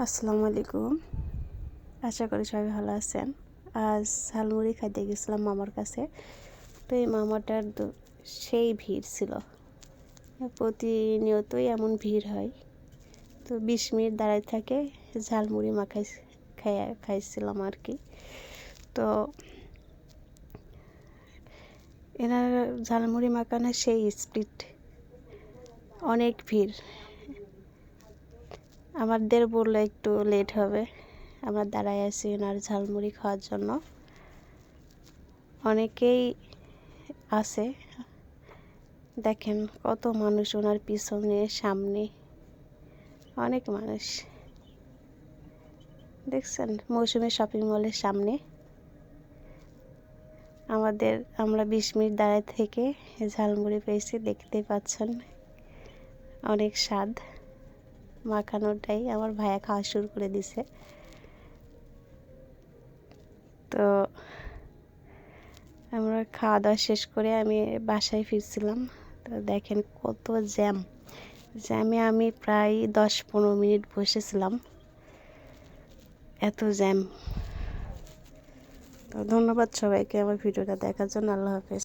আসসালামু আলাইকুম। আশা করি সবাই ভালো আছেন। আজ ঝালমুড়ি খাইতে গেছিলাম মামার কাছে। তো এই মামাটার সেই ভিড় ছিল, প্রতিনিয়তই এমন ভিড় হয়। তো 20 মিনিট দাঁড়ায় থাকে, ঝালমুড়ি খাইছিলাম আর কি। তো এনার ঝালমুড়ি মাখানো সেই স্পিড, অনেক ভিড়। আমাদের বললো একটু লেট হবে, আমরা দাঁড়ায় আছি ওনার ঝালমুড়ি খাওয়ার জন্য। অনেকেই আছে, দেখেন কত মানুষ ওনার পিছনে সামনে, অনেক মানুষ দেখছেন। মৌসুমী শপিং মলের সামনে আমরা 20 মিনিট দাঁড়ায় থেকে ঝালমুড়ি পেয়েছি, দেখতেই পাচ্ছেন। অনেক স্বাদ, মাখানোটাই আমার ভাইয়া খাওয়া শুরু করে দিছে। তো আমরা খাওয়া দাওয়া শেষ করে আমি বাসায় ফিরছিলাম। তো দেখেন কত জ্যামে আমি প্রায় 10-15 মিনিট বসেছিলাম, এত জ্যাম। তো ধন্যবাদ সবাইকে আমার ভিডিওটা দেখার জন্য। আল্লাহ হাফেজ।